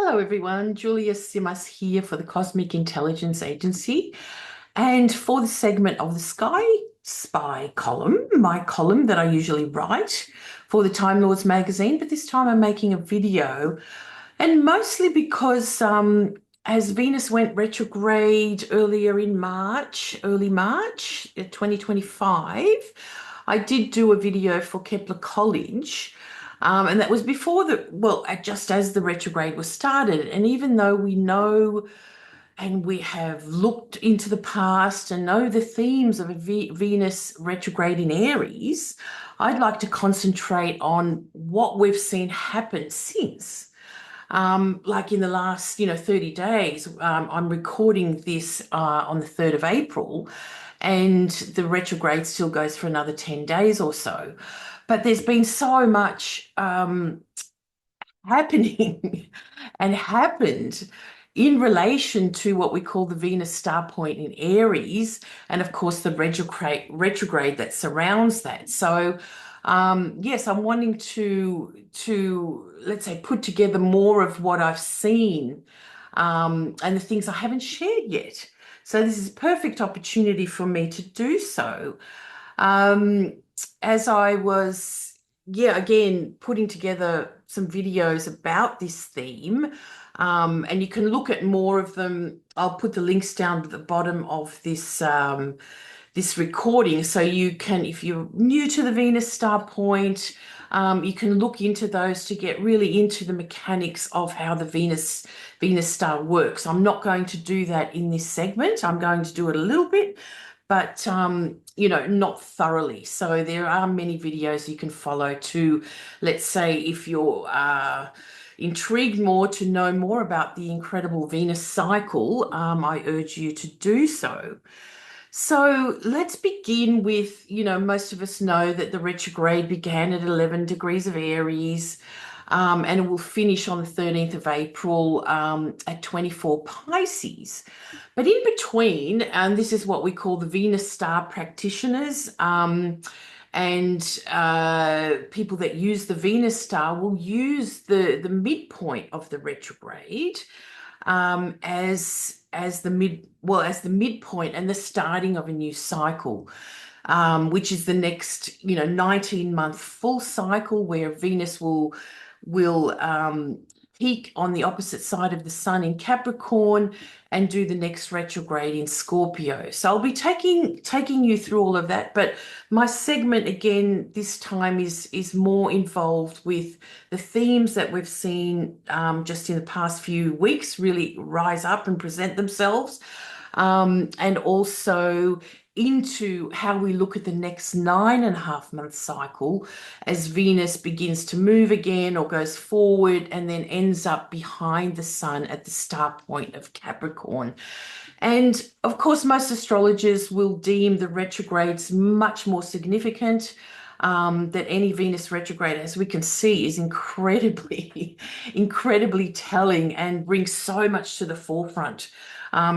Hello, everyone. Julija Simas here for the Cosmic Intelligence Agency. And for the segment of the Sky Spy column, my column that I usually write for the TimeLords magazine, but this time I'm making a video. And mostly because as Venus went retrograde earlier in March, early March 2025, I did do a video for Kepler College. And that was before just as the retrograde was started. And even though we know and we have looked into the past and know the themes of a Venus retrograde in Aries, I'd like to concentrate on what we've seen happen since. Like in the last, 30 days, I'm recording this on the 3rd of April, and the retrograde still goes for another 10 days or so. But there's been so much happening and happened in relation to what we call the Venus Star Point in Aries, and of course the retrograde that surrounds that. So, yes, I'm wanting to let's say put together more of what I've seen, and the things I haven't shared yet. So this is a perfect opportunity for me to do so. Um, as I was, again, putting together some videos about this theme, and you can look at more of them. I'll put the links down at the bottom of this recording, so you can, if you're new to the Venus Star Point, you can look into those to get really into the mechanics of how the Venus Star works. I'm not going to do that in this segment. I'm going to do it a little bit, but not thoroughly. So there are many videos you can follow to, let's say, if you're intrigued more to know more about the incredible Venus cycle, I urge you to do so. So let's begin with, most of us know that the retrograde began at 11 degrees of Aries, and it will finish on the 13th of April at 24 Pisces. But in between, and this is what we call the Venus star practitioners, and people that use the Venus star will use the midpoint of the retrograde as the midpoint and the starting of a new cycle, which is the next 19-month full cycle where Venus will peak on the opposite side of the sun in Capricorn and do the next retrograde in Scorpio. So I'll be taking you through all of that, but my segment again this time is more involved with the themes that we've seen just in the past few weeks really rise up and present themselves, and also into how we look at the next 9.5-month cycle as Venus begins to move again or goes forward and then ends up behind the sun at the star point of Capricorn. And of course, most astrologers will deem the retrogrades much more significant. That any Venus retrograde, as we can see, is incredibly, incredibly telling and brings so much to the forefront.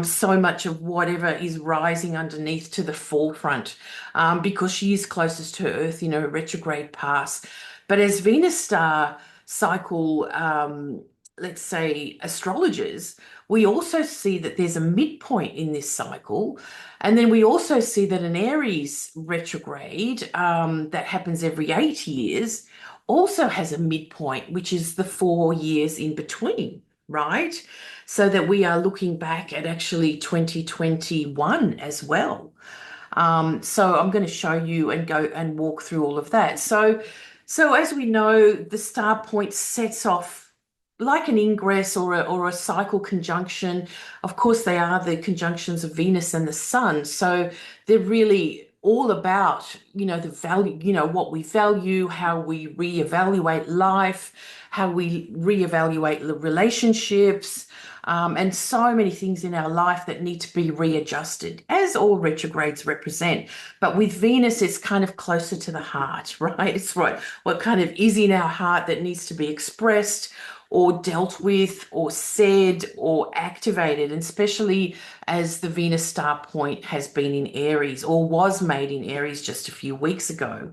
So much of whatever is rising underneath to the forefront, because she is closest to Earth in her retrograde pass. But as Venus star cycle, let's say, astrologers, we also see that there's a midpoint in this cycle. And then we also see that an Aries retrograde that happens every 8 years also has a midpoint, which is the 4 years in between, right? So that we are looking back at actually 2021 as well. So I'm going to show you and go and walk through all of that. So as we know, the star point sets off like an ingress or a cycle conjunction. Of course, they are the conjunctions of Venus and the sun. So they're really all about, the value, what we value, how we reevaluate life, how we reevaluate the relationships, and so many things in our life that need to be readjusted, as all retrogrades represent. But with Venus, it's kind of closer to the heart, right? It's what kind of is in our heart that needs to be expressed or dealt with or said or activated, and especially as the Venus star point has been in Aries or was made in Aries just a few weeks ago.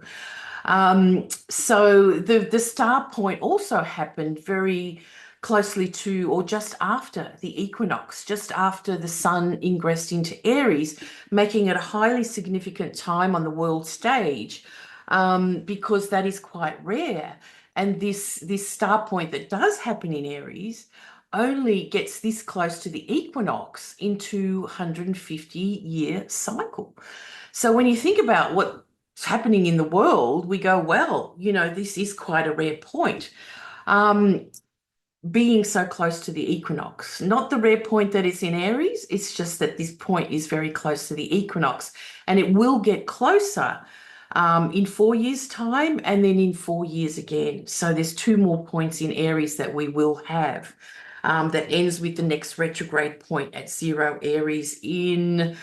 So the star point also happened very closely to or just after the equinox, just after the sun ingressed into Aries, making it a highly significant time on the world stage, because that is quite rare. And this star point that does happen in Aries only gets this close to the equinox in 250-year cycle. So when you think about what's happening in the world, we go, well, this is quite a rare point. Being so close to the equinox, not the rare point that it's in Aries, it's just that this point is very close to the equinox, and it will get closer in 4 years' time and then in 4 years again. So there's two more points in Aries that we will have, that ends with the next retrograde point at 0 Aries in,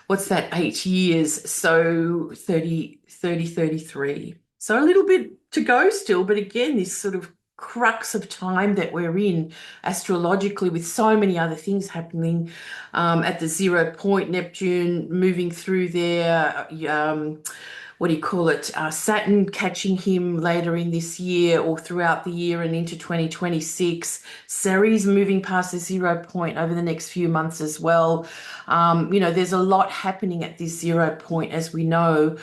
what's that, 8 years? So 33. So a little bit to go still, but again, this sort of crux of time that we're in astrologically, with so many other things happening at the 0 point, Neptune moving through there, what do you call it? Saturn catching him later in this year or throughout the year and into 2026. Ceres moving past the 0 point over the next few months as well. There's a lot happening at this 0 point, as we know,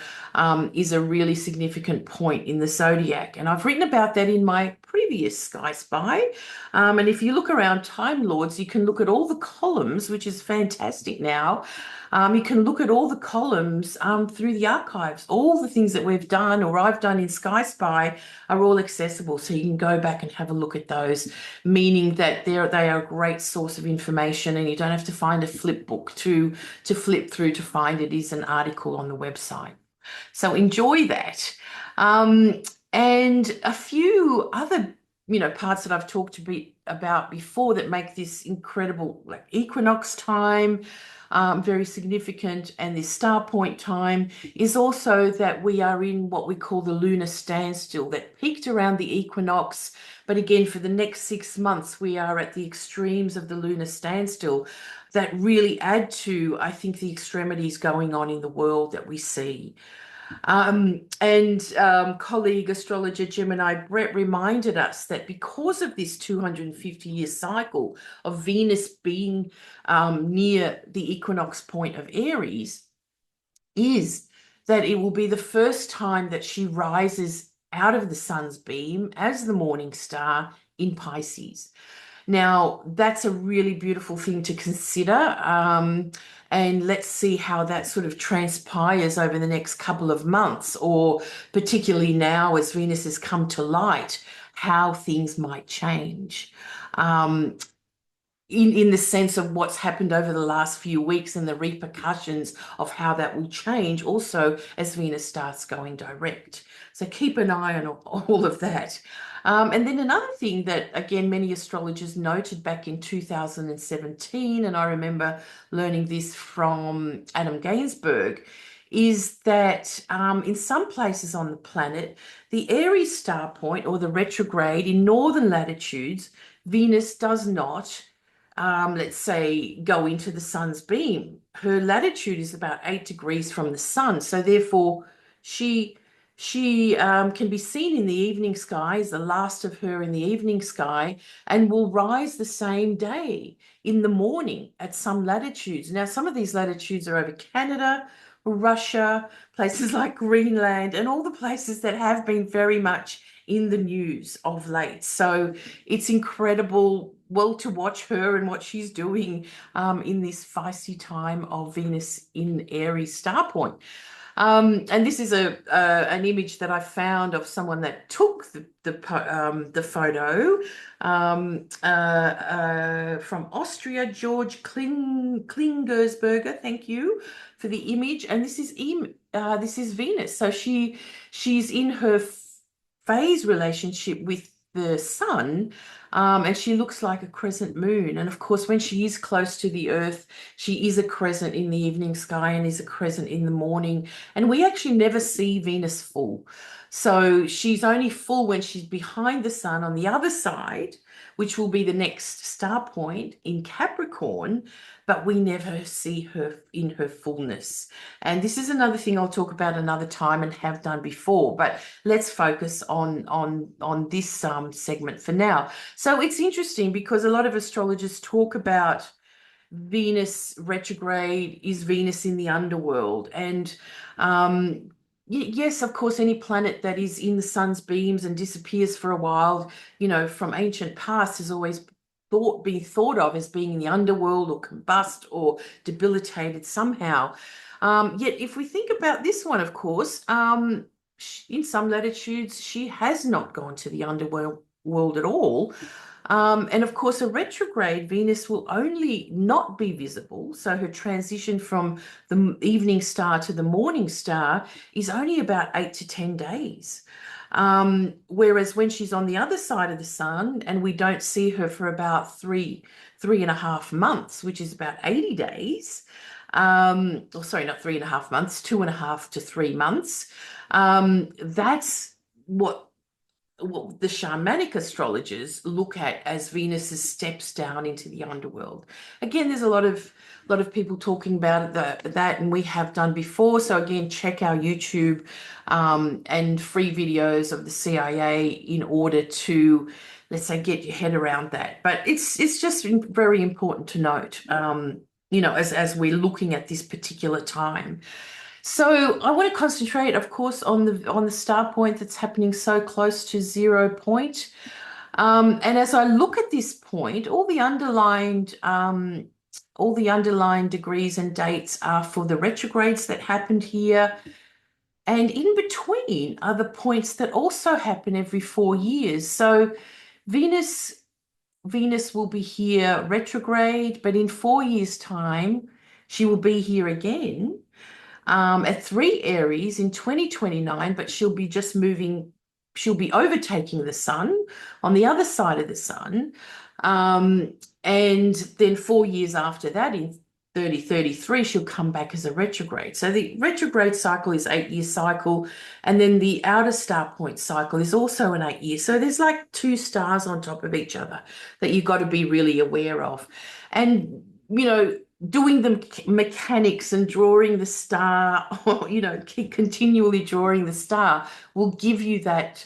is a really significant point in the zodiac. And I've written about that in my previous Sky Spy. And if you look around TimeLords, you can look at all the columns, which is fantastic now. You can look at all the columns through the archives. All the things that we've done or I've done in Sky Spy are all accessible. So you can go back and have a look at those, meaning that they are a great source of information, and you don't have to find a flip book to flip through to find it. Is an article on the website. So enjoy that. And a few other parts that I've talked about before that make this incredible, like equinox time, very significant, and this star point time is also that we are in what we call the lunar standstill that peaked around the equinox. But again, for the next 6 months, we are at the extremes of the lunar standstill that really add to, I think, the extremities going on in the world that we see. Colleague astrologer Gemini Brett reminded us that because of this 250-year cycle of Venus being near the equinox point of Aries, is that it will be the first time that she rises out of the sun's beam as the morning star in Pisces. Now, that's a really beautiful thing to consider. And let's see how that sort of transpires over the next couple of months, or particularly now as Venus has come to light, how things might change. In the sense of what's happened over the last few weeks and the repercussions of how that will change also as Venus starts going direct. So keep an eye on all of that. And then another thing that, again, many astrologers noted back in 2017, and I remember learning this from Adam Gainsbourg, is that in some places on the planet, the Aries star point or the retrograde in northern latitudes, Venus does not, let's say, go into the sun's beam. Her latitude is about 8 degrees from the sun. So therefore, she can be seen in the evening sky, as the last of her in the evening sky, and will rise the same day in the morning at some latitudes. Now, some of these latitudes are over Canada, Russia, places like Greenland, and all the places that have been very much in the news of late. So it's incredible, well, to watch her and what she's doing in this feisty time of Venus in Aries star point. And this is an image that I found of someone that took the photo from Austria, George Klingersberger. Thank you for the image. And this is Venus. So she's in her phase relationship with the sun, and she looks like a crescent moon. And of course, when she is close to the earth, she is a crescent in the evening sky and is a crescent in the morning. And we actually never see Venus full. So she's only full when she's behind the sun on the other side, which will be the next star point in Capricorn, but we never see her in her fullness. And this is another thing I'll talk about another time and have done before, but let's focus on this segment for now. So it's interesting because a lot of astrologers talk about Venus retrograde. Is Venus in the underworld? And yes, of course, any planet that is in the sun's beams and disappears for a while, from ancient past has always been thought of as being in the underworld or combust or debilitated somehow. Yet, if we think about this one, of course, in some latitudes, she has not gone to the underworld at all. And of course, a retrograde Venus will only not be visible. So her transition from the evening star to the morning star is only about 8 to 10 days. Whereas when she's on the other side of the sun and we don't see her for about three and a half months, which is about 80 days, or sorry, not 3.5 months, 2.5 to 3 months. That's what the shamanic astrologers look at as Venus's steps down into the underworld. Again, there's a lot of people talking about that, and we have done before. So again, check our YouTube and free videos of the CIA in order to, let's say, get your head around that. But it's just very important to note, as we're looking at this particular time. So I want to concentrate, of course, on the star point that's happening so close to 0 point. And as I look at this point, all the underlined degrees and dates are for the retrogrades that happened here. And in between are the points that also happen every 4 years. So Venus will be here retrograde, but in 4 years' time, she will be here again at 3 Aries in 2029, but she'll be overtaking the sun on the other side of the sun. And then 4 years after that, in 3033, she'll come back as a retrograde. So the retrograde cycle is 8-year cycle, and then the outer star point cycle is also an 8-year. So there's like 2 stars on top of each other that you've got to be really aware of. And, doing the mechanics and drawing the star, or, keep continually drawing the star will give you that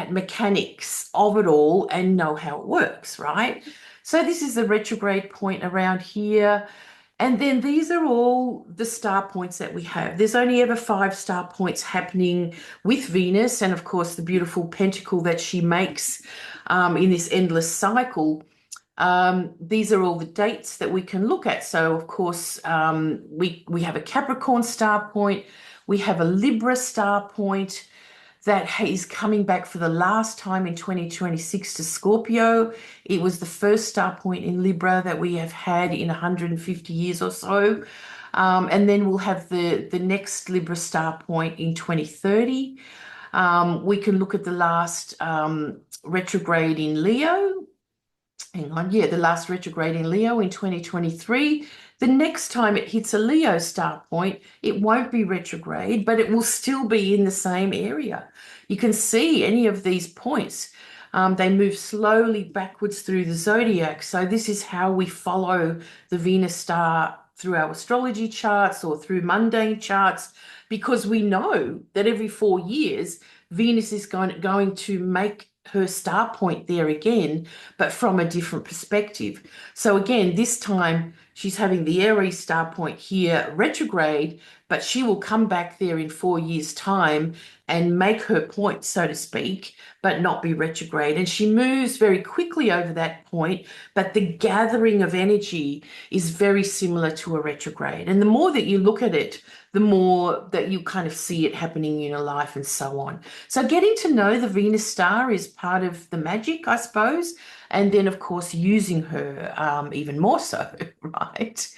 mechanics of it all and know how it works, right? So this is the retrograde point around here. And then these are all the star points that we have. There's only ever 5 star points happening with Venus, and of course the beautiful pentacle that she makes in this endless cycle. These are all the dates that we can look at. So of course, we have a Capricorn star point, we have a Libra star point that is coming back for the last time in 2026 to Scorpio. It was the first star point in Libra that we have had in 150 years or so. And then we'll have the next Libra star point in 2030. We can look at the last retrograde in Leo. The last retrograde in Leo in 2023. The next time it hits a Leo star point, it won't be retrograde, but it will still be in the same area. You can see any of these points. They move slowly backwards through the zodiac. So this is how we follow the Venus star through our astrology charts or through mundane charts, because we know that every 4 years, Venus is going to make her star point there again, but from a different perspective. So again, this time she's having the Aries star point here retrograde, but she will come back there in 4 years' time and make her point, so to speak, but not be retrograde. And she moves very quickly over that point, but the gathering of energy is very similar to a retrograde. And the more that you look at it, the more that you kind of see it happening in your life and so on. So getting to know the Venus star is part of the magic, I suppose. And then, of course, using her even more so, right?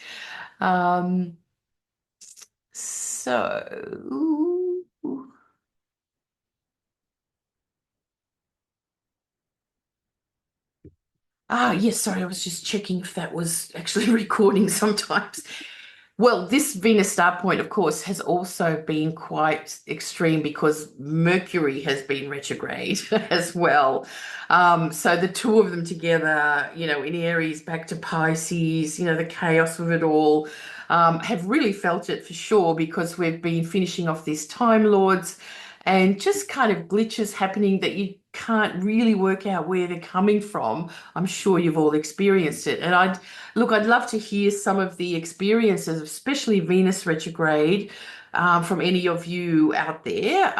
Yes, sorry, I was just checking if that was actually recording sometimes. Well, this Venus star point, of course, has also been quite extreme because Mercury has been retrograde as well. So the two of them together, in Aries back to Pisces, the chaos of it all, have really felt it for sure because we've been finishing off these Time Lords and just kind of glitches happening that you can't really work out where they're coming from. I'm sure you've all experienced it. And I'd love to hear some of the experiences, especially Venus retrograde, from any of you out there,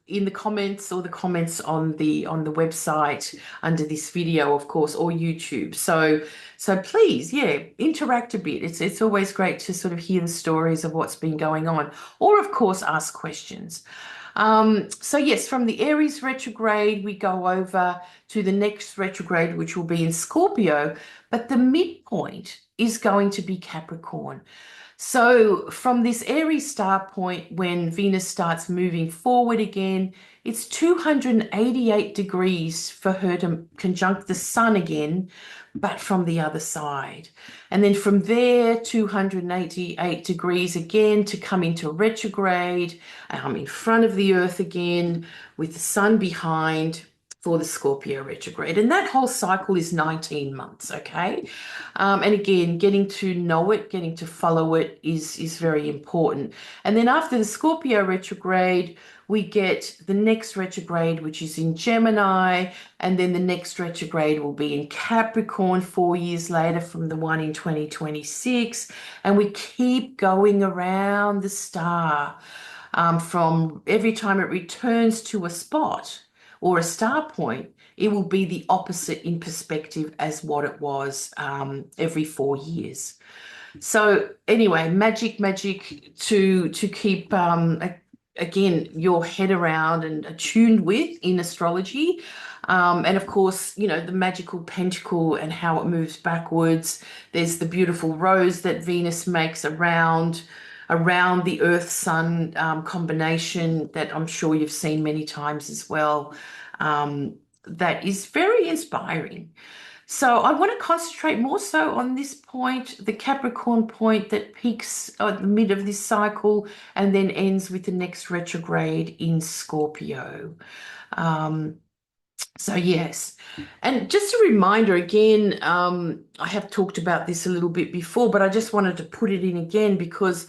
in the comments or the comments on the website under this video, of course, or YouTube. So please, yeah, interact a bit. It's always great to sort of hear the stories of what's been going on, or of course, ask questions. So yes, from the Aries retrograde, we go over to the next retrograde, which will be in Scorpio, but the midpoint is going to be Capricorn. So from this Aries star point, when Venus starts moving forward again, it's 288 degrees for her to conjunct the sun again, but from the other side. And then from there, 288 degrees again to come into retrograde, in front of the Earth again, with the sun behind for the Scorpio retrograde. And that whole cycle is 19 months, okay? And again, getting to know it, getting to follow it is very important. And then after the Scorpio retrograde, we get the next retrograde, which is in Gemini, and then the next retrograde will be in Capricorn 4 years later from the one in 2026. And we keep going around the star from every time it returns to a spot or a star point, it will be the opposite in perspective as what it was every 4 years. So anyway, magic to keep again your head around and attuned with in astrology. And of course, the magical pentacle and how it moves backwards. There's the beautiful rose that Venus makes around the Earth Sun combination that I'm sure you've seen many times as well. That is very inspiring. So I want to concentrate more so on this point, the Capricorn point that peaks at the mid of this cycle and then ends with the next retrograde in Scorpio. So yes, and just a reminder again, I have talked about this a little bit before, but I just wanted to put it in again because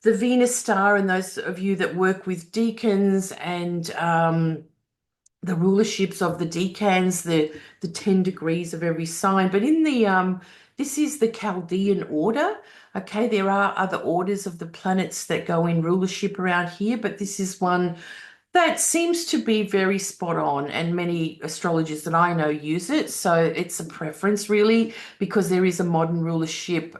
the Venus star and those of you that work with decans and the rulerships of the decans, the 10 degrees of every sign. But in the this is the Chaldean order. Okay, there are other orders of the planets that go in rulership around here, but this is one that seems to be very spot on, and many astrologers that I know use it. So it's a preference really, because there is a modern rulership,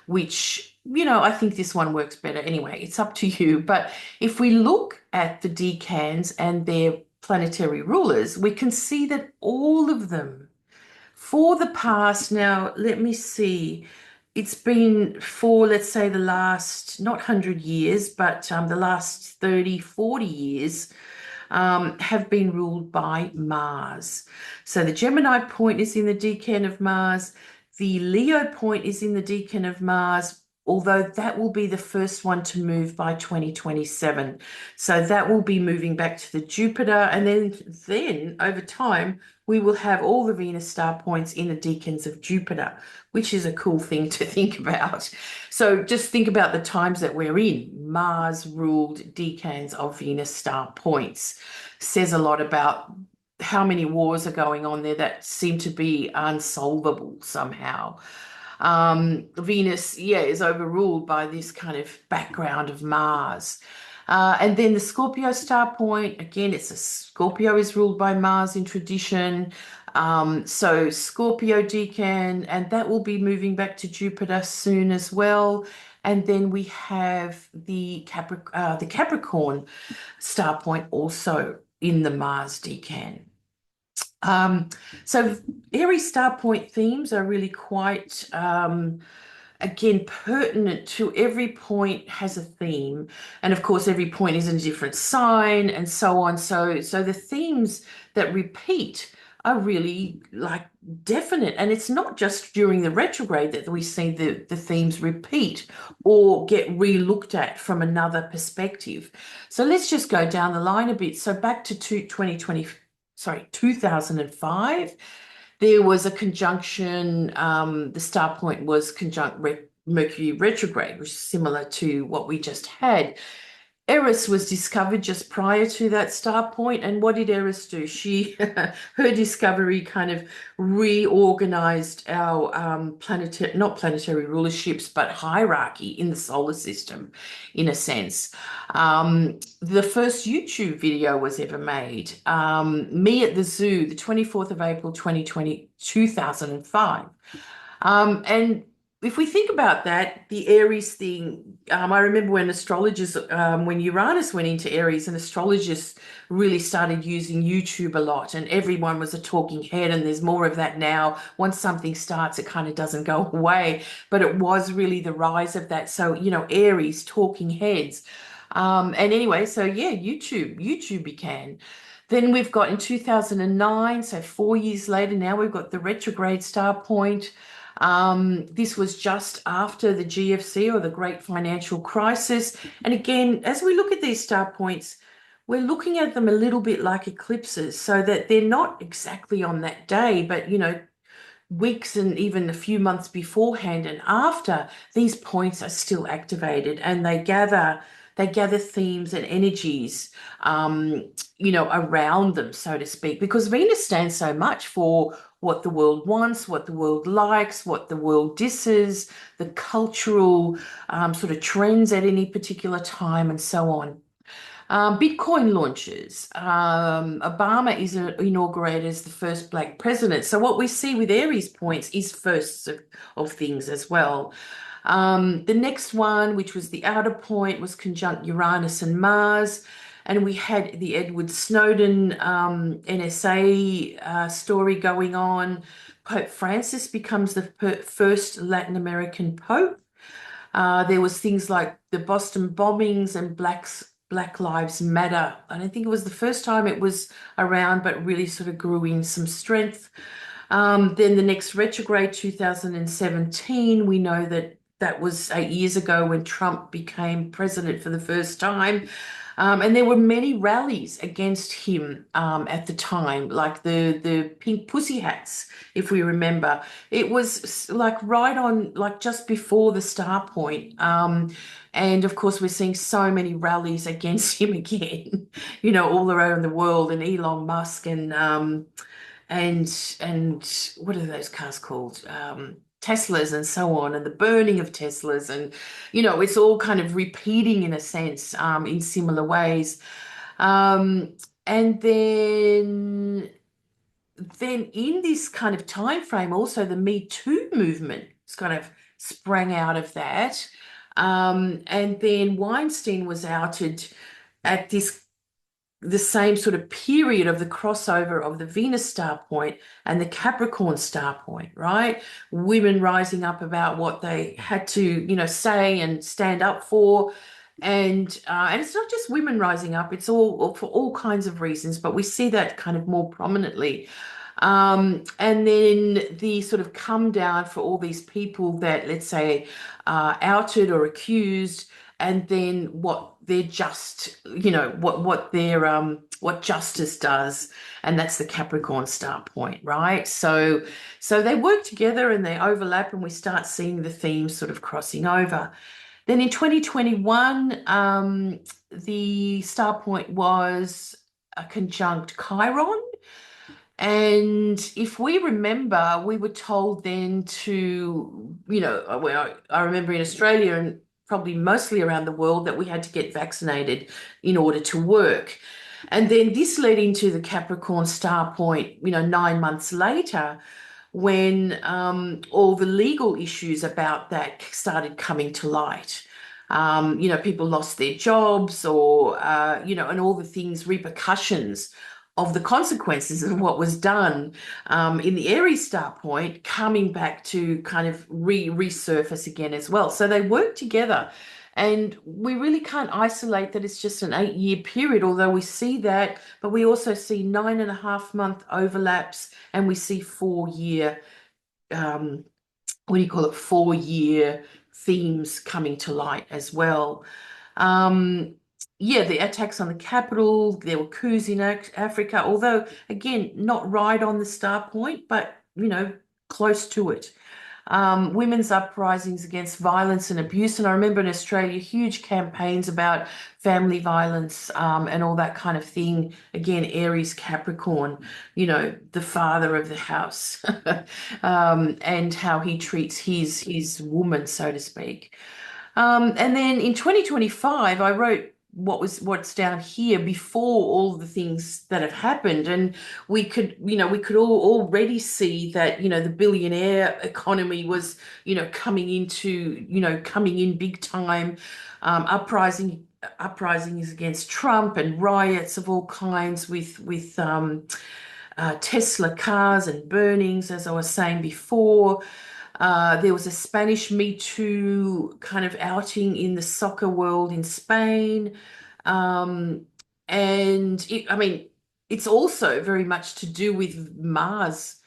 which, I think this one works better. Anyway, it's up to you. But if we look at the decans and their planetary rulers, we can see that all of them for the past, now let me see, it's been for, let's say, the last, not 100 years, but the last 30, 40 years, have been ruled by Mars. So the Gemini point is in the decan of Mars. The Leo point is in the decan of Mars, although that will be the first one to move by 2027. So that will be moving back to the Jupiter. And then over time, we will have all the Venus star points in the decans of Jupiter, which is a cool thing to think about. So just think about the times that we're in. Mars-ruled decans of Venus star points says a lot about how many wars are going on there that seem to be unsolvable somehow. Venus, yeah, is overruled by this kind of background of Mars. And then the Scorpio star point, again, Scorpio is ruled by Mars in tradition. So Scorpio decan, and that will be moving back to Jupiter soon as well. And then we have the Capricorn star point also in the Mars decan. So Aries star point themes are really quite, again, pertinent to every point has a theme. And of course, every point is in a different sign and so on. So the themes that repeat are really like definite. And it's not just during the retrograde that we see the themes repeat or get re-looked at from another perspective. So let's just go down the line a bit. So back to 2005, there was a conjunction. The star point was conjunct Mercury retrograde, which is similar to what we just had. Eris was discovered just prior to that star point, and what did Eris do? She, her discovery kind of reorganized our not planetary rulerships, but hierarchy in the solar system, in a sense. The first YouTube video was ever made, me at the zoo, the 24th of April, 2005. And if we think about that, the Aries thing, I remember when astrologers, when Uranus went into Aries, and astrologers really started using YouTube a lot, and everyone was a talking head, and there's more of that now. Once something starts, it kind of doesn't go away, but it was really the rise of that. So, Aries, talking heads. And anyway, so yeah, YouTube began. Then we've got in 2009, so 4 years later now, we've got the retrograde star point. This was just after the GFC, or the Great Financial Crisis. And again, as we look at these star points, we're looking at them a little bit like eclipses, so that they're not exactly on that day, but weeks and even a few months beforehand and after, these points are still activated, and they gather themes and energies, around them, so to speak, because Venus stands so much for what the world wants, what the world likes, what the world disses, the cultural sort of trends at any particular time, and so on. Bitcoin launches. Obama is inaugurated as the first Black president. So what we see with Aries points is firsts of things as well. The next one, which was the outer point, was conjunct Uranus and Mars. And we had the Edward Snowden NSA story going on. Pope Francis becomes the first Latin American pope. There was things like the Boston bombings and Black Lives Matter. I don't think it was the first time it was around, but really sort of grew in some strength. Then the next retrograde, 2017, we know that was 8 years ago when Trump became president for the first time. And there were many rallies against him at the time, like the Pink Pussy Hats, if we remember. It was like right on, like just before the star point. And of course, we're seeing so many rallies against him again, all around the world, and Elon Musk and what are those cars called? Teslas and so on, and the burning of Teslas, and it's all kind of repeating in a sense, in similar ways. And then in this kind of time frame, also the Me Too movement has kind of sprang out of that. And then Weinstein was outed at the same sort of period of the crossover of the Venus star point and the Capricorn star point, right? Women rising up about what they had to, say and stand up for. And it's not just women rising up, it's all for all kinds of reasons, but we see that kind of more prominently. And then the sort of come down for all these people that, let's say, outed or accused, and then what they're just, what justice does, and that's the Capricorn star point, right? So they work together and they overlap, and we start seeing the themes sort of crossing over. Then in 2021, the star point was a conjunct Chiron. And if we remember, we were told then to, I remember in Australia and probably mostly around the world, that we had to get vaccinated in order to work. And then this led into the Capricorn star point, 9 months later, when all the legal issues about that started coming to light. People lost their jobs, or, and all the things, repercussions of the consequences of what was done in the Aries star point, coming back to kind of resurface again as well. So they work together. And we really can't isolate that it's just an 8-year period, although we see that, but we also see 9.5 month overlaps, and we see 4-year, what do you call it, 4-year themes coming to light as well. Um, yeah, the attacks on the capital, there were coups in Africa, although again, not right on the star point, but close to it. Women's uprisings against violence and abuse. And I remember in Australia, huge campaigns about family violence, and all that kind of thing. Again, Aries Capricorn, the father of the house, and how he treats his woman, so to speak. And then in 2025, I wrote what's down here before all the things that have happened, and we could all already see that the billionaire economy was coming in big time. Uprisings against Trump and riots of all kinds with Tesla cars and burnings, as I was saying before. There was a Spanish Me Too kind of outing in the soccer world in Spain. Um, I mean, it's also very much to do with Mars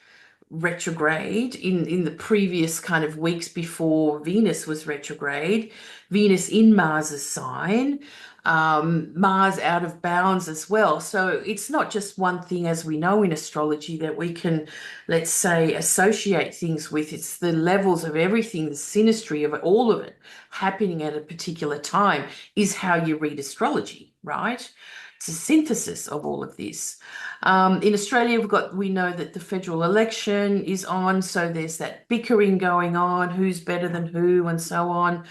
retrograde in the previous kind of weeks before Venus was retrograde, Venus in Mars's sign, Mars out of bounds as well. So it's not just one thing, as we know in astrology, that we can, let's say, associate things with. It's the levels of everything, the synastry of it, all of it happening at a particular time is how you read astrology, right? It's a synthesis of all of this. In Australia, we know that the federal election is on, so there's that bickering going on, who's better than who, and so on,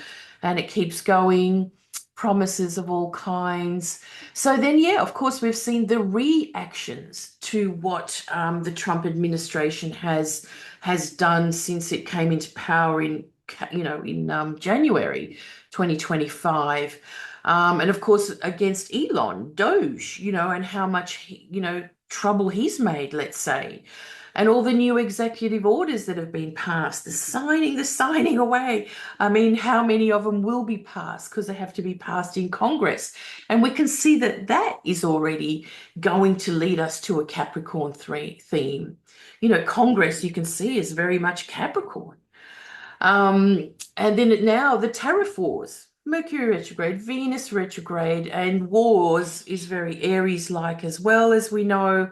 and it keeps going. Promises of all kinds. So then, yeah, of course, we've seen the reactions to what the Trump administration has done since it came into power in January 2025. And of course, against Elon, Doge, and how much, trouble he's made, let's say. And all the new executive orders that have been passed, the signing away. I mean, how many of them will be passed because they have to be passed in Congress? And we can see that that is already going to lead us to a Capricorn 3 theme. Congress, you can see, is very much Capricorn. And then now the tariff wars, Mercury retrograde, Venus retrograde, and wars is very Aries-like as well, as we know.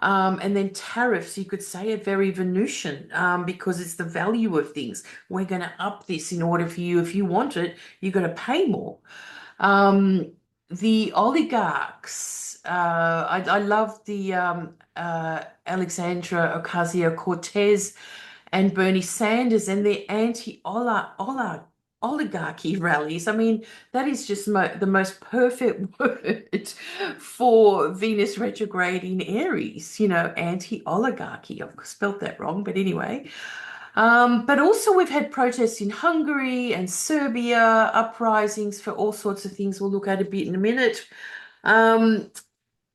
And then tariffs, you could say, are very Venusian, because it's the value of things. We're going to up this in order for you. If you want it, you've got to pay more. The oligarchs, I love the Alexandra Ocasio-Cortez and Bernie Sanders and their anti-oligarchy rallies. I mean, that is just the most perfect word for Venus retrograde in Aries, anti-oligarchy. I've spelt that wrong, but anyway. But also we've had protests in Hungary and Serbia, uprisings for all sorts of things we'll look at a bit in a minute. And,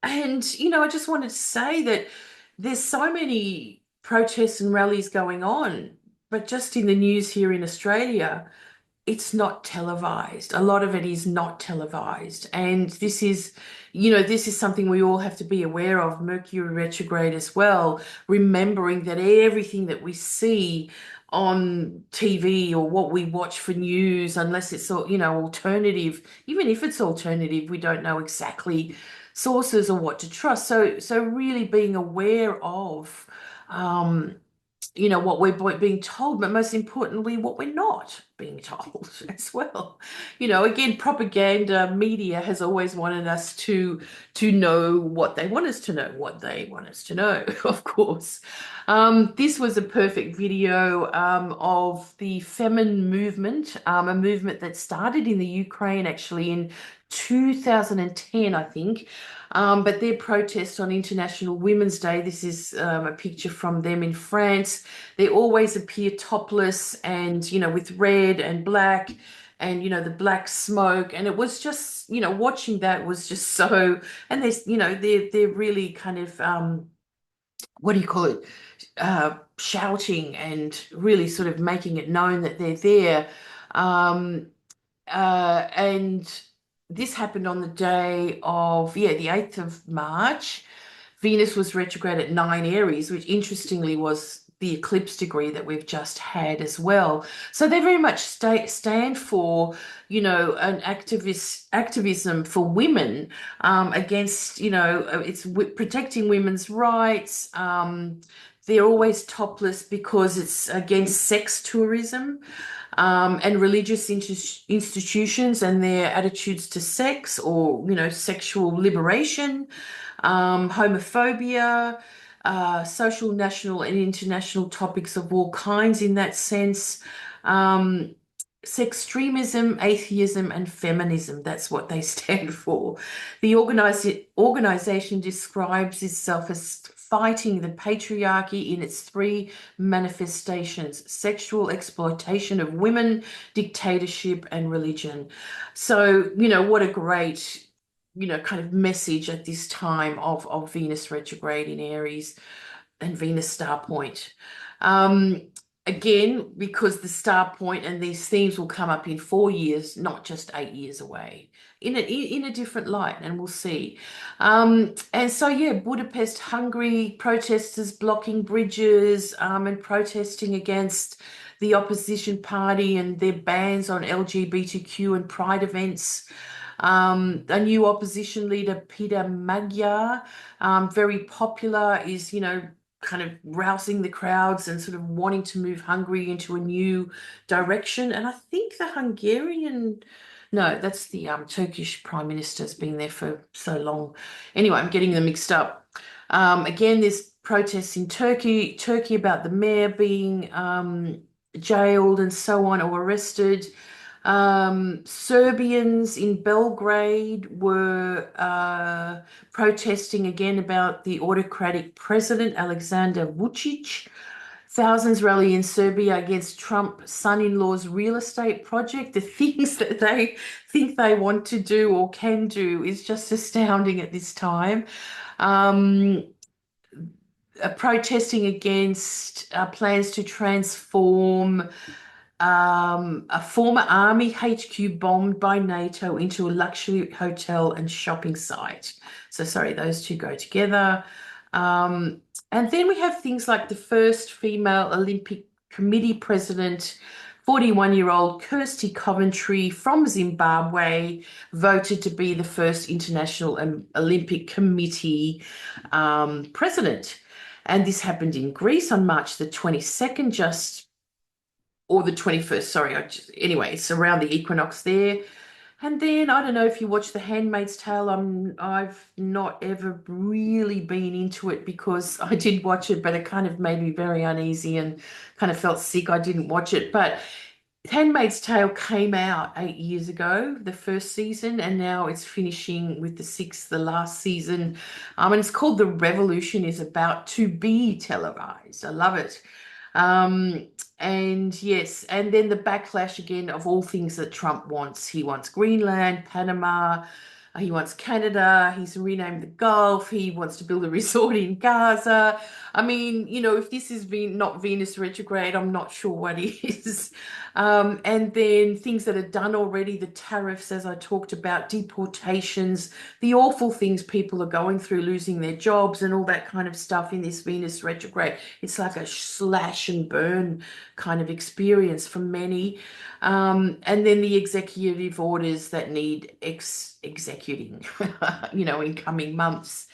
I just wanted to say that there's so many protests and rallies going on, but just in the news here in Australia, it's not televised. A lot of it is not televised. And this is something we all have to be aware of, Mercury retrograde as well, remembering that everything that we see on TV or what we watch for news, unless it's alternative, even if it's alternative, we don't know exactly sources or what to trust. So really being aware of what we're being told, but most importantly, what we're not being told as well. Again, propaganda media has always wanted us to know what they want us to know, of course. This was a perfect video of the Femin movement, a movement that started in the Ukraine actually in 2010, I think. But their protest on International Women's Day, this is a picture from them in France. They always appear topless and, with red and black and, the black smoke. And it was just, watching that was just so, and they're really kind of, what do you call it? Shouting and really sort of making it known that they're there. And this happened on the day of, yeah, the 8th of March. Venus was retrograde at 9 Aries, which interestingly was the eclipse degree that we've just had as well. So they very much stand for, an activism for women, against, it's protecting women's rights. They're always topless because it's against sex tourism, and religious institutions and their attitudes to sex, or, sexual liberation, homophobia, social, national, and international topics of all kinds in that sense. Um, Sextremism, atheism, and feminism. That's what they stand for. The organization describes itself as fighting the patriarchy in its three manifestations: sexual exploitation of women, dictatorship, and religion. So, what a great, kind of message at this time of Venus retrograde in Aries and Venus Star Point. Um, Again, because the Star Point and these themes will come up in 4 years, not just 8 years away, in a different light, and we'll see. And so, yeah, Budapest, Hungary, protesters blocking bridges, and protesting against the opposition party and their bans on LGBTQ and pride events. A new opposition leader, Peter Magyar, very popular, is, kind of rousing the crowds and sort of wanting to move Hungary into a new direction. And I think the Hungarian, no, that's the Turkish Prime Minister's been there for so long. Anyway, I'm getting them mixed up. Again, there's protests in Turkey about the mayor being jailed and so on, or arrested. Serbians in Belgrade were protesting again about the autocratic president, Alexander Vučić. Thousands rally in Serbia against Trump son-in-law's real estate project. The things that they think they want to do or can do is just astounding at this time. Protesting against plans to transform a former army HQ bombed by NATO into a luxury hotel and shopping site. So, sorry, those two go together. And then we have things like the first female Olympic Committee president, 41-year-old Kirsty Coventry from Zimbabwe, voted to be the first International Olympic Committee president. And this happened in Greece on March the 22nd, or the 21st, sorry. Anyway, it's around the equinox there. And then I don't know if you watch The Handmaid's Tale. I've not ever really been into it because I did watch it, but it kind of made me very uneasy and kind of felt sick. I didn't watch it. But Handmaid's Tale came out 8 years ago, the first season, and now it's finishing with the sixth, the last season. And it's called The Revolution is About to Be Televised. I love it. Um, and yes, and then the backlash again of all things that Trump wants. He wants Greenland, Panama, he wants Canada, he's renamed the Gulf, he wants to build a resort in Gaza. I mean, if this is not Venus retrograde, I'm not sure what is. And then things that are done already, the tariffs, as I talked about, deportations, the awful things people are going through, losing their jobs and all that kind of stuff in this Venus retrograde. It's like a slash and burn kind of experience for many. And then the executive orders that need executing, in coming months.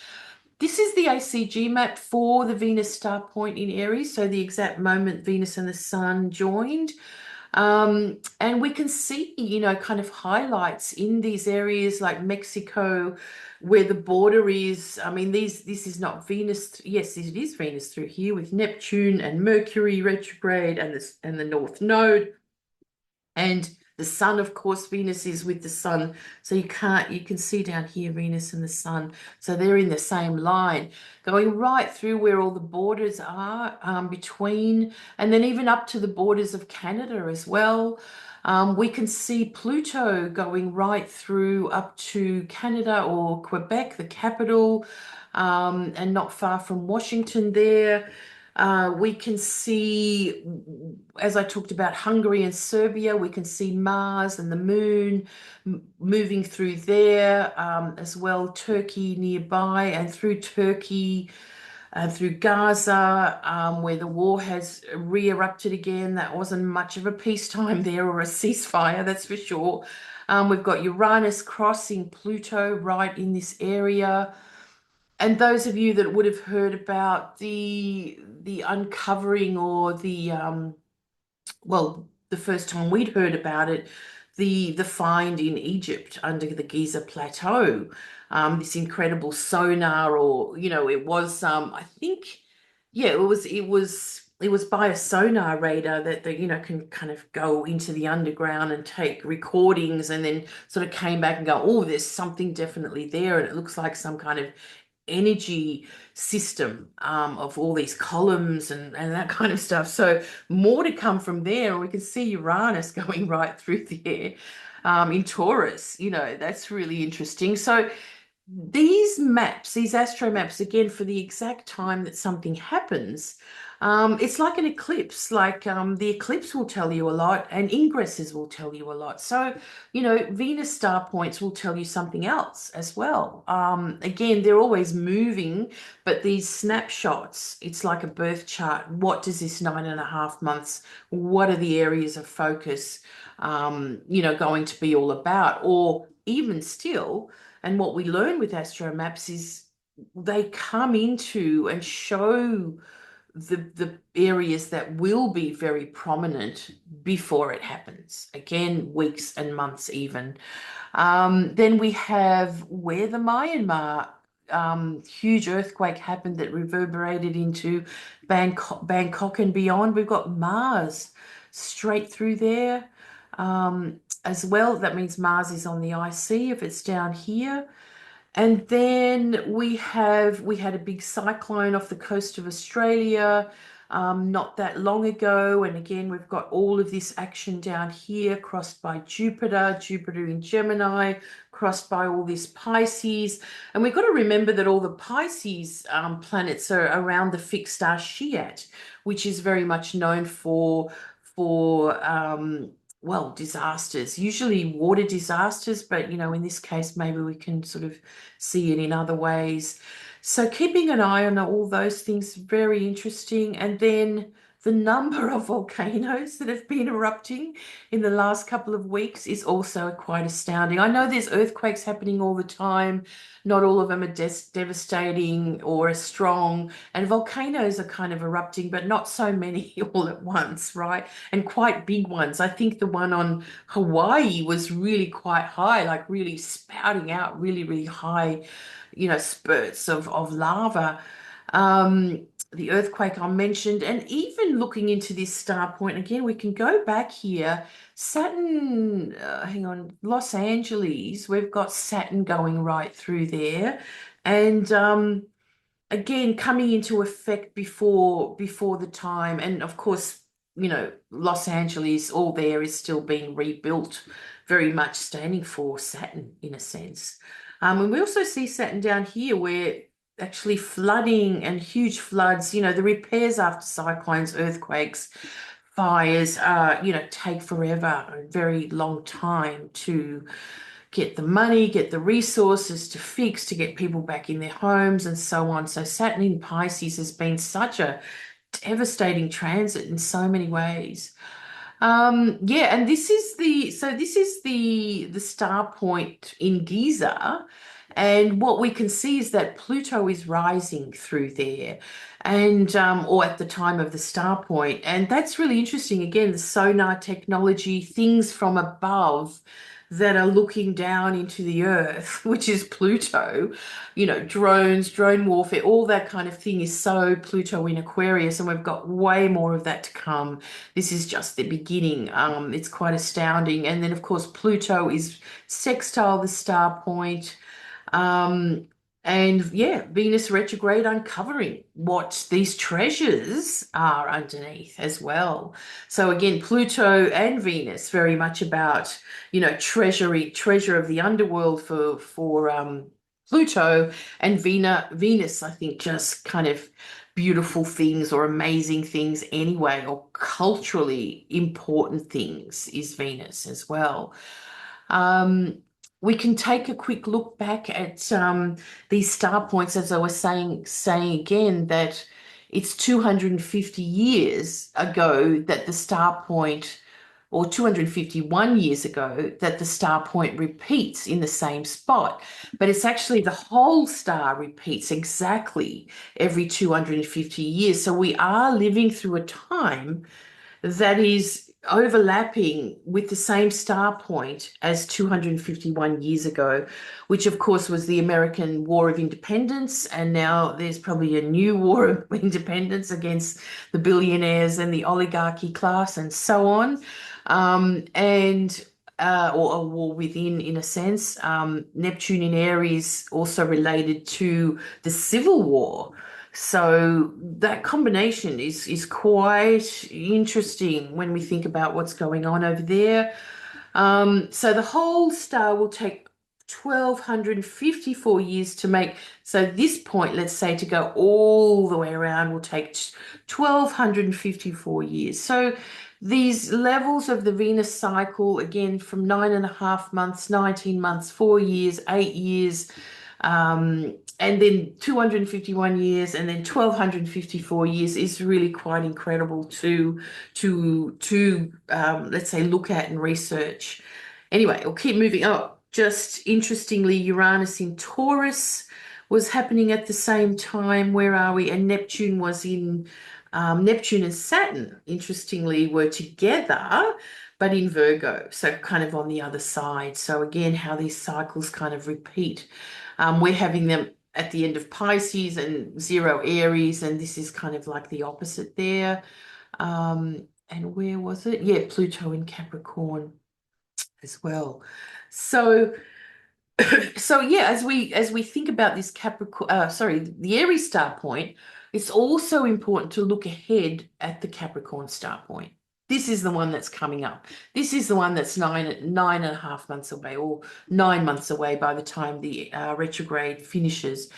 This is the ACG map for the Venus Star Point in Aries, so the exact moment Venus and the Sun joined. And we can see, kind of highlights in these areas like Mexico, where the border is. I mean, this is not Venus. Yes, it is Venus through here with Neptune and Mercury retrograde and the North Node. And the Sun, of course, Venus is with the Sun. So you can see down here Venus and the Sun. So they're in the same line, going right through where all the borders are, between, and then even up to the borders of Canada as well. We can see Pluto going right through up to Canada or Quebec, the capital, and not far from Washington there. We can see, as I talked about, Hungary and Serbia. We can see Mars and the moon moving through there, as well, Turkey nearby, and through Turkey, through Gaza, where the war has re-erupted again. That wasn't much of a peacetime there or a ceasefire, that's for sure. We've got Uranus crossing Pluto right in this area. And those of you that would have heard about the uncovering or well, the first time we'd heard about it, the find in Egypt under the Giza Plateau, this incredible sonar, or it was I think, yeah, it was by a sonar radar that can kind of go into the underground and take recordings, and then sort of came back and go, oh, there's something definitely there, and it looks like some kind of energy system, of all these columns and that kind of stuff. So more to come from there. We can see Uranus going right through there, in Taurus. That's really interesting. So these maps, these astro maps, again, for the exact time that something happens, it's like an eclipse. Like, the eclipse will tell you a lot, and ingresses will tell you a lot. So, Venus star points will tell you something else as well. Again, they're always moving, but these snapshots, it's like a birth chart. What does this 9.5 months, what are the areas of focus, going to be all about? Or even still, and what we learn with astro maps is they come into and show the areas that will be very prominent before it happens. Again, weeks and months even. Then we have where the Myanmar huge earthquake happened that reverberated into Bangkok and beyond. We've got Mars straight through there, as well. That means Mars is on the IC if it's down here. And then we had a big cyclone off the coast of Australia, not that long ago. And again, we've got all of this action down here, crossed by Jupiter in Gemini, crossed by all this Pisces. And we've got to remember that all the Pisces planets are around the fixed star Shiat, which is very much known for well, disasters, usually water disasters, but in this case, maybe we can sort of see it in other ways. So keeping an eye on all those things, very interesting. And then the number of volcanoes that have been erupting in the last couple of weeks is also quite astounding. I know there's earthquakes happening all the time. Not all of them are devastating or as strong. And volcanoes are kind of erupting, but not so many all at once, right? And quite big ones. I think the one on Hawaii was really quite high, like really spouting out really, really high, spurts of lava. The earthquake I mentioned, and even looking into this star point again, we can go back here. Saturn, hang on, Los Angeles, we've got Saturn going right through there. And again, coming into effect before the time. And of course, Los Angeles, all there is still being rebuilt, very much standing for Saturn in a sense. And we also see Saturn down here where actually flooding and huge floods, the repairs after cyclones, earthquakes, fires, take forever, a very long time to get the money, get the resources to fix, to get people back in their homes and so on. So Saturn in Pisces has been such a devastating transit in so many ways. Yeah, and this is the star point in Giza. And what we can see is that Pluto is rising through there, and or at the time of the star point. And that's really interesting. Again, the sonar technology, things from above that are looking down into the earth, which is Pluto, drones, drone warfare, all that kind of thing is so Pluto in Aquarius, and we've got way more of that to come. This is just the beginning. It's quite astounding. And then, of course, Pluto is sextile the star point. And yeah, Venus retrograde uncovering what these treasures are underneath as well. So again, Pluto and Venus very much about, treasure of the underworld for Pluto, and Venus, I think, just kind of beautiful things or amazing things anyway, or culturally important things, is Venus as well. Um, we can take a quick look back at these star points, as I was saying again, that it's 250 years ago that the star point, or 251 years ago, that the star point repeats in the same spot. But it's actually the whole star repeats exactly every 250 years. So we are living through a time that is overlapping with the same star point as 251 years ago, which of course was the American War of Independence. And now there's probably a new war of independence against the billionaires and the oligarchy class and so on. Or a war within, in a sense. Neptune in Aries also related to the Civil War. So that combination is quite interesting when we think about what's going on over there. So the whole star will take 1,254 years to make. So this point, let's say, to go all the way around will take 1,254 years. So these levels of the Venus cycle, again, from 9.5 months, 19 months, 4 years, 8 years, and then 251 years, and then 1,254 years is really quite incredible to let's say, look at and research. Anyway, we'll keep moving. Oh, just interestingly, Uranus in Taurus was happening at the same time. Where are we? And Neptune was in Neptune and Saturn, interestingly, were together, but in Virgo, so kind of on the other side. So again, how these cycles kind of repeat. We're having them at the end of Pisces and 0 Aries, and this is kind of like the opposite there. And where was it? Yeah, Pluto in Capricorn as well. So so yeah, as we think about this Capricorn, sorry, the Aries star point, it's also important to look ahead at the Capricorn star point. This is the one that's coming up. This is the one that's 9.5 months away, or 9 months away by the time the retrograde finishes.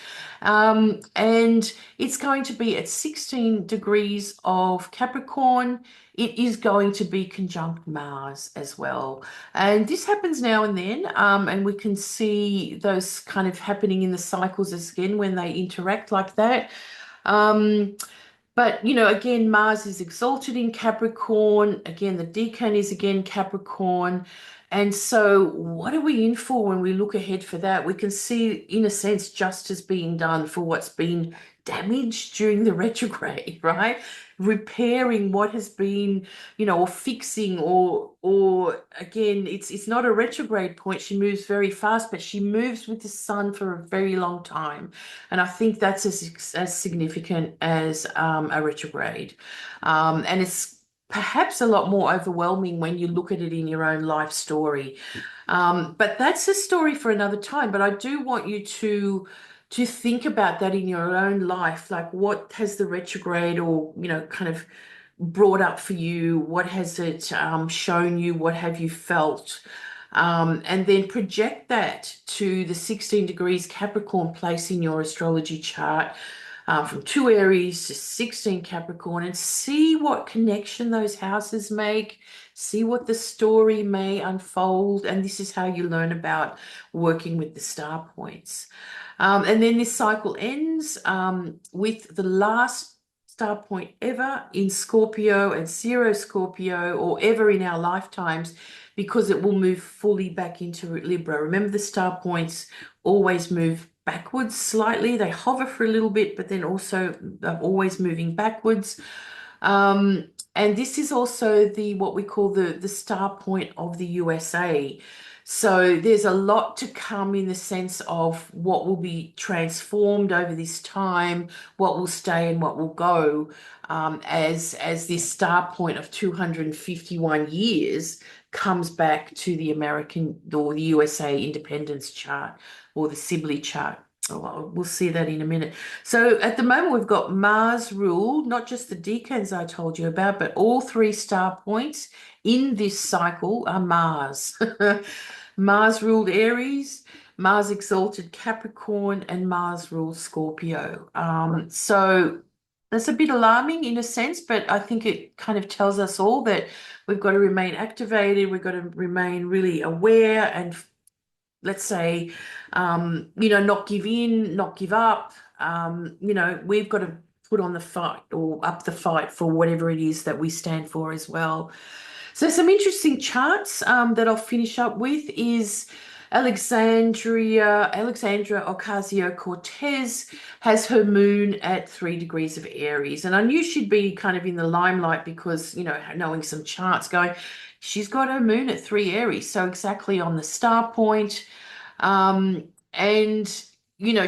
And it's going to be at 16 degrees of Capricorn. It is going to be conjunct Mars as well. And this happens now and then, and we can see those kind of happening in the cycles again when they interact like that. Um, but, again, Mars is exalted in Capricorn. Again, the decan is again Capricorn. And so what are we in for when we look ahead for that? We can see, in a sense, justice being done for what's been damaged during the retrograde, right? Repairing what has been, or fixing, or again, it's not a retrograde point. She moves very fast, but she moves with the sun for a very long time. And I think that's as significant as a retrograde. And it's perhaps a lot more overwhelming when you look at it in your own life story. But that's a story for another time. But I do want you to think about that in your own life. Like, what has the retrograde, or, kind of brought up for you? What has it shown you? What have you felt? And then project that to the 16 degrees Capricorn place in your astrology chart, from 2 Aries to 16 Capricorn, and see what connection those houses make, see what the story may unfold. And this is how you learn about working with the star points. And then this cycle ends with the last star point ever in Scorpio and 0 Scorpio, or ever in our lifetimes, because it will move fully back into Libra. Remember, the star points always move backwards slightly. They hover for a little bit, but then also they're always moving backwards. And this is also what we call the star point of the USA. So there's a lot to come in the sense of what will be transformed over this time, what will stay and what will go, as this star point of 251 years comes back to the American or the USA independence chart, or the Sibley chart. Oh, we'll see that in a minute. So at the moment, we've got Mars rule, not just the decans I told you about, but all 3 star points in this cycle are Mars. Mars ruled Aries, Mars exalted Capricorn, and Mars ruled Scorpio. So That's a bit alarming in a sense, but I think it kind of tells us all that we've got to remain activated, we've got to remain really aware and let's say, not give in, not give up. We've got to put on the fight or up the fight for whatever it is that we stand for as well. So some interesting charts that I'll finish up with is Alexandra Ocasio-Cortez has her moon at 3 degrees of Aries. And I knew she'd be kind of in the limelight because, knowing some charts going, she's got her moon at 3 Aries. So exactly on the star point. And,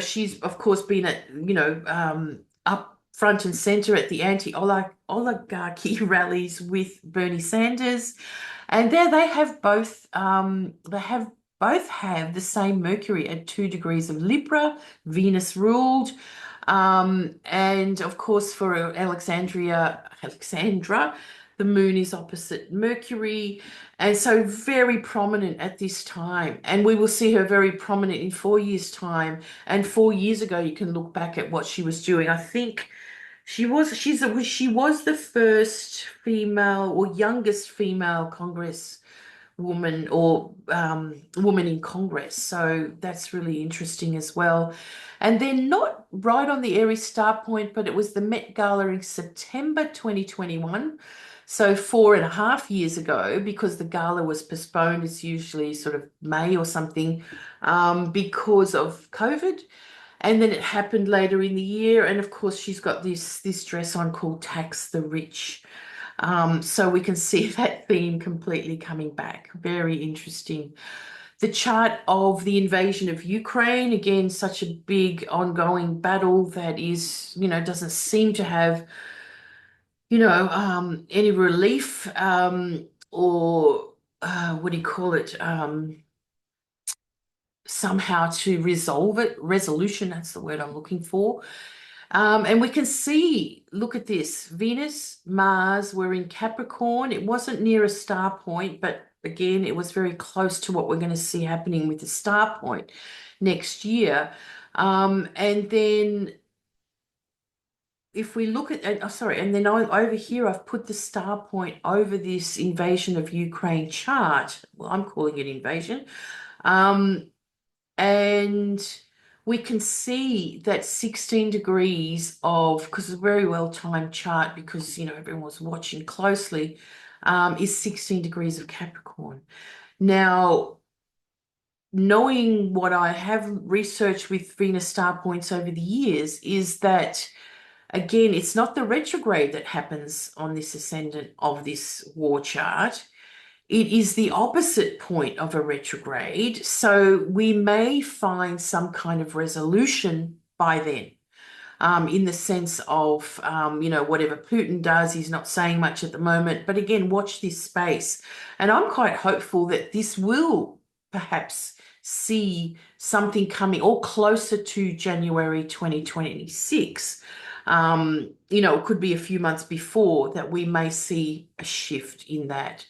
she's of course been at, up front and center at the anti-oligarchy rallies with Bernie Sanders. And there they both have the same Mercury at 2 degrees of Libra, Venus ruled. And of course for Alexandra, the moon is opposite Mercury. And so very prominent at this time. And we will see her very prominent in 4 years' time. And 4 years ago, you can look back at what she was doing. I think she was the first female or youngest female Congress woman or woman in Congress. So that's really interesting as well. And then not right on the Aries Star Point, but it was the Met Gala in September 2021. So 4.5 years ago, because the gala was postponed, it's usually sort of May or something, because of COVID. And then it happened later in the year. And of course, she's got this dress on called Tax the Rich. So we can see that theme completely coming back. Very interesting. The chart of the invasion of Ukraine, again, such a big ongoing battle that is, doesn't seem to have, any relief, or what do you call it? Somehow to resolve it. Resolution, that's the word I'm looking for. And we can see, look at this, Venus, Mars were in Capricorn. It wasn't near a star point, but again, it was very close to what we're going to see happening with the star point next year. And then if we look at, and then over here, I've put the star point over this invasion of Ukraine chart. Well, I'm calling it invasion. And we can see that 16 degrees of, because it's a very well-timed chart because, everyone was watching closely, is 16 degrees of Capricorn. Now, knowing what I have researched with Venus star points over the years is that, again, it's not the retrograde that happens on this ascendant of this war chart. It is the opposite point of a retrograde. So we may find some kind of resolution by then, in the sense of, whatever Putin does, he's not saying much at the moment. But again, watch this space. And I'm quite hopeful that this will perhaps see something coming or closer to January 2026. It could be a few months before that we may see a shift in that.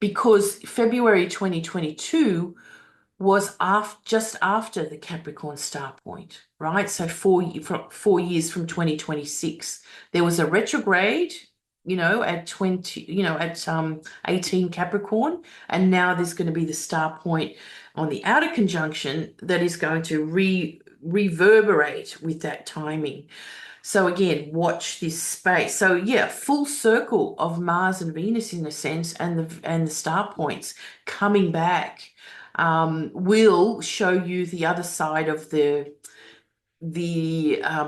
Because February 2022 was just after the Capricorn star point, right? So 4 years from 2026, there was a retrograde, at 18 Capricorn, and now there's going to be the star point on the outer conjunction that is going to reverberate with that timing. So again, watch this space. So yeah, full circle of Mars and Venus in a sense, and the star points coming back will show you the other side of the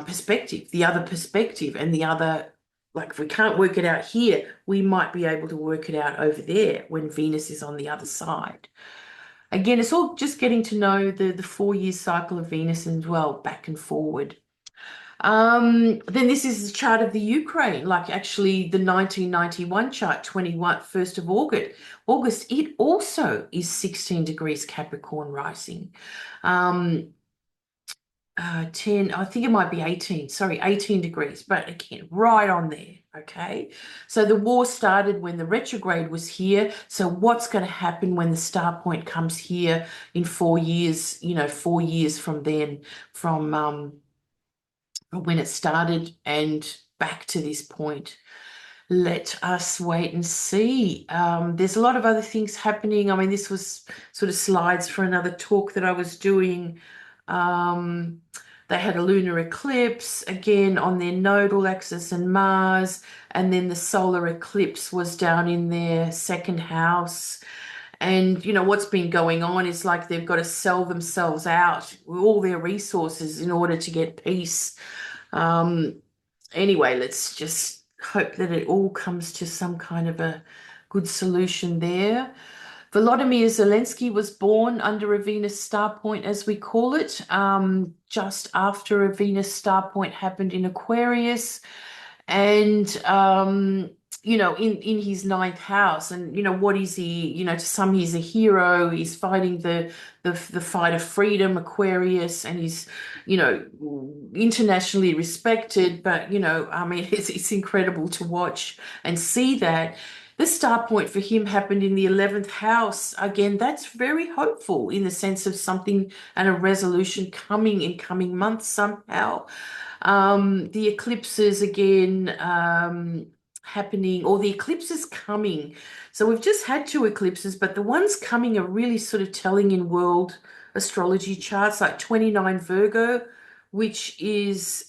perspective, the other perspective, and the other. Like if we can't work it out here, we might be able to work it out over there when Venus is on the other side. Again, it's all just getting to know the 4 year cycle of Venus as well, back and forward. Then this is the chart of the Ukraine, like actually the 1991 chart, 1st of August. It also is 16 degrees Capricorn rising. 10, I think it might be 18, sorry, 18 degrees, but again, right on there, okay? So the war started when the retrograde was here. So what's going to happen when the star point comes here in 4 years, 4 years from then, from from when it started and back to this point. Let us wait and see. There's a lot of other things happening. I mean, this was sort of slides for another talk that I was doing. Um, they had a lunar eclipse again on their nodal axis and Mars, and then the solar eclipse was down in their second house. And what's been going on is like they've got to sell themselves out, all their resources in order to get peace. Um, anyway, let's just hope that it all comes to some kind of a good solution there. Volodymyr Zelensky was born under a Venus star point, as we call it, just after a Venus star point happened in Aquarius. And in his ninth house. And what is he? To some he's a hero. He's fighting the fight of freedom, Aquarius, and he's internationally respected. But I mean, it's incredible to watch and see that. The star point for him happened in the 11th house. Again, that's very hopeful in the sense of something and a resolution coming in coming months somehow. The eclipses again happening, or the eclipses coming. So we've just had two eclipses, but the ones coming are really sort of telling in world astrology charts, like 29 Virgo, which is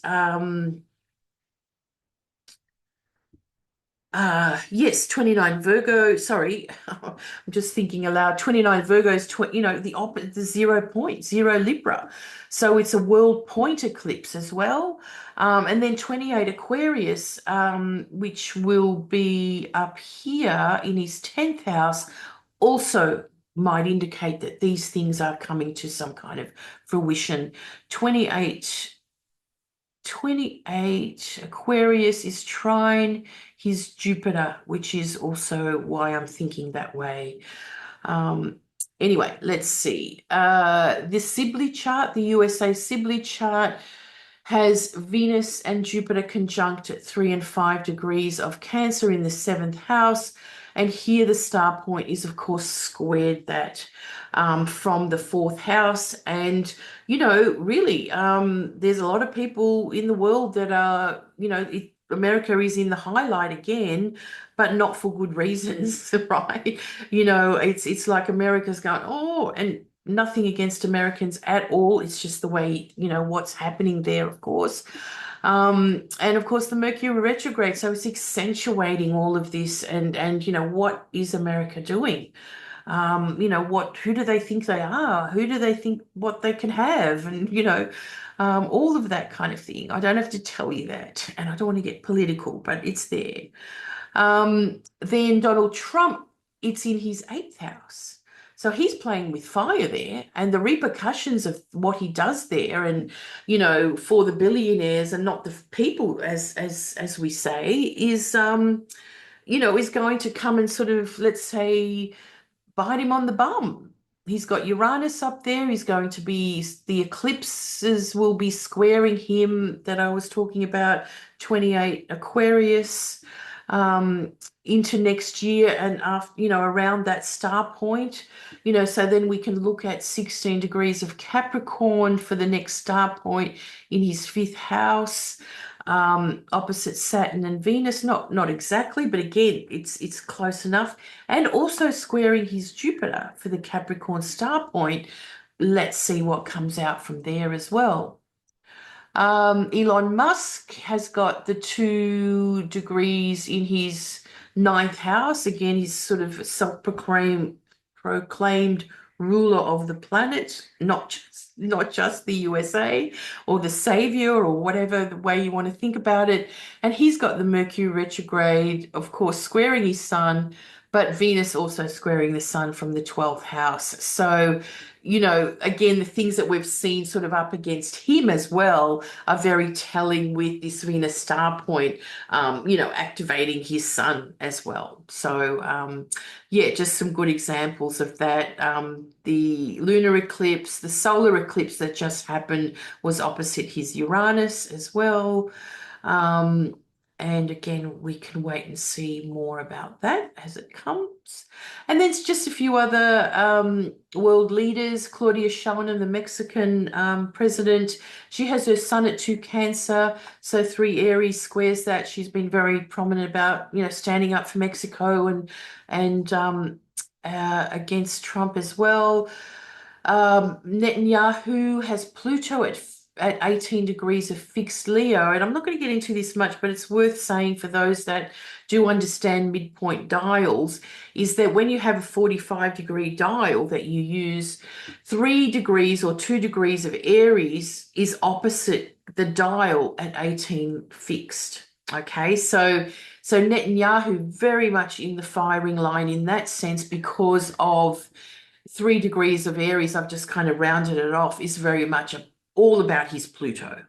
yes, 29 Virgo. Sorry, I'm just thinking aloud. 29 Virgo is, the opposite, the 0 point, 0 Libra. So it's a world point eclipse as well. And then 28 Aquarius, which will be up here in his 10th house, also might indicate that these things are coming to some kind of fruition. 28 Aquarius is trine his Jupiter, which is also why I'm thinking that way. Anyway, let's see. The Sibley chart, the USA Sibley chart, has Venus and Jupiter conjunct at 3 and 5 degrees of Cancer in the 7th house. And here the star point is, of course, squared that from the 4th house. And, really, there's a lot of people in the world that are, America is in the highlight again, but not for good reasons, right? It's like America's going, oh, and nothing against Americans at all. It's just the way, what's happening there, of course. And of course the Mercury retrograde. So it's accentuating all of this and what is America doing? Who do they think they are? Who do they think what they can have? And, all of that kind of thing. I don't have to tell you that, and I don't want to get political, but it's there. Then Donald Trump, it's in his 8th house. So he's playing with fire there, and the repercussions of what he does there, and for the billionaires and not the people, as we say, is is going to come and sort of, let's say, bite him on the bum. He's got Uranus up there. He's going to be, the eclipses will be squaring him that I was talking about, 28 Aquarius, into next year and after, around that star point, so then we can look at 16 degrees of Capricorn for the next star point in his 5th house. Opposite Saturn and Venus, not exactly, but again, it's close enough. And also squaring his Jupiter for the Capricorn star point. Let's see what comes out from there as well. Elon Musk has got the 2 degrees in his 9th house. Again, he's sort of proclaimed ruler of the planet, not just the USA or the savior or whatever the way you want to think about it. And he's got the Mercury retrograde, of course, squaring his sun, but Venus also squaring the sun from the 12th house. So, again, the things that we've seen sort of up against him as well are very telling with this Venus star point, activating his sun as well. So, yeah, just some good examples of that. The lunar eclipse, the solar eclipse that just happened was opposite his Uranus as well. And again, we can wait and see more about that as it comes. And then it's just a few other world leaders. Claudia Sheinbaum, the Mexican president, she has her sun at 2 Cancer, so 3 Aries squares that. She's been very prominent about, standing up for Mexico and against Trump as well. Netanyahu has Pluto at 18 degrees of fixed Leo. And I'm not going to get into this much, but it's worth saying for those that do understand midpoint dials, is that when you have a 45-degree dial that you use, 3 degrees or 2 degrees of Aries is opposite the dial at 18 fixed. Okay, so Netanyahu very much in the firing line in that sense, because of 3 degrees of Aries, I've just kind of rounded it off, is very much all about his Pluto.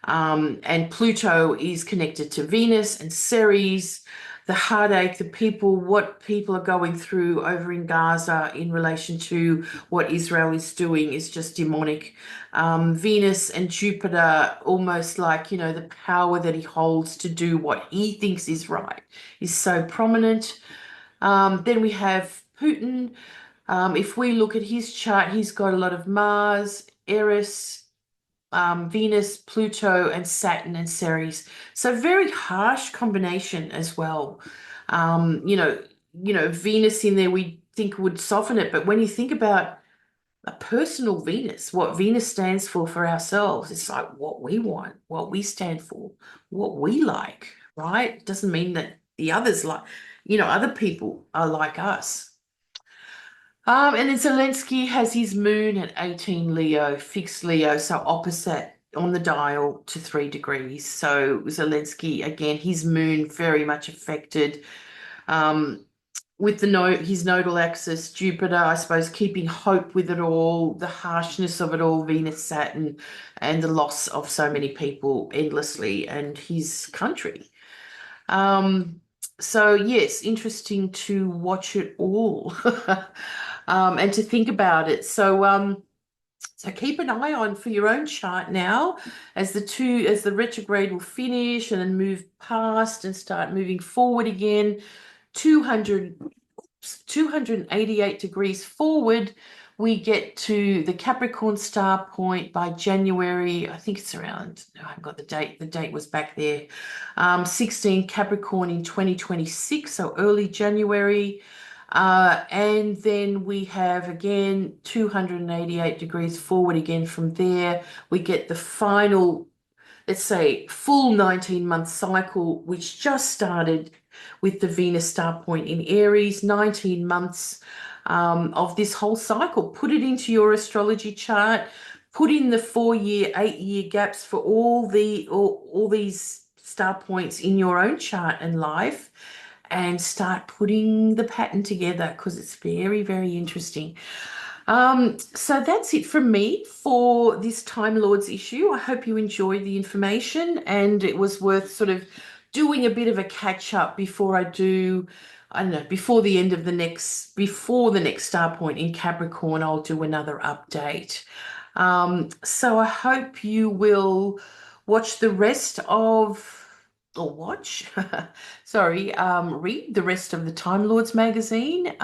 And Pluto is connected to Venus and Ceres, the heartache, what people are going through over in Gaza in relation to what Israel is doing is just demonic. Venus and Jupiter, almost like, the power that he holds to do what he thinks is right, is so prominent. Then we have Putin. If we look at his chart, he's got a lot of Mars, Eris, Venus, Pluto, and Saturn and Ceres. So very harsh combination as well. Um, you know, Venus in there we think would soften it, but when you think about a personal Venus, what Venus stands for ourselves, it's like what we want, what we stand for, what we like, right? It doesn't mean that the others like, other people are like us. And then Zelensky has his moon at 18 Leo, fixed Leo, so opposite on the dial to 3 degrees. So Zelensky, again, his moon very much affected with his nodal axis, Jupiter, I suppose, keeping hope with it all, the harshness of it all, Venus, Saturn, and the loss of so many people endlessly, and his country. So yes, interesting to watch it all and to think about it. So keep an eye on for your own chart now as the retrograde will finish and then move past and start moving forward again. 288 degrees forward, we get to the Capricorn Star Point by January. I think it's around, I haven't got the date. The date was back there. 16 Capricorn in 2026, so early January. And then we have again 288 degrees forward again from there. We get the final, let's say, full 19-month cycle, which just started with the Venus Star Point in Aries, 19 months of this whole cycle. Put it into your astrology chart, put in the 4-year, 8-year gaps for all these star points in your own chart and life, and start putting the pattern together, because it's very, very interesting. So that's it from me for this Time Lords issue. I hope you enjoyed the information, and it was worth sort of doing a bit of a catch up before I don't know, before the next star point in Capricorn, I'll do another update. So I hope you will watch the rest of, or watch, sorry, read the rest of the Time Lords magazine.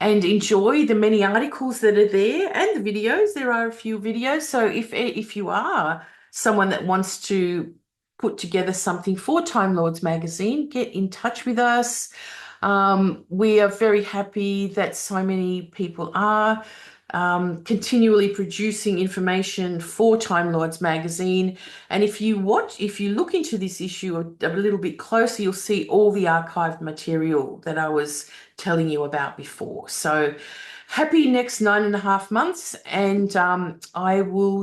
And enjoy the many articles that are there and the videos. There are a few videos. So if you are someone that wants to put together something for Time Lords magazine, get in touch with us. We are very happy that so many people are continually producing information for Time Lords magazine. And if you look into this issue a little bit closer, you'll see all the archived material that I was telling you about before. So happy next 9.5 months, and I will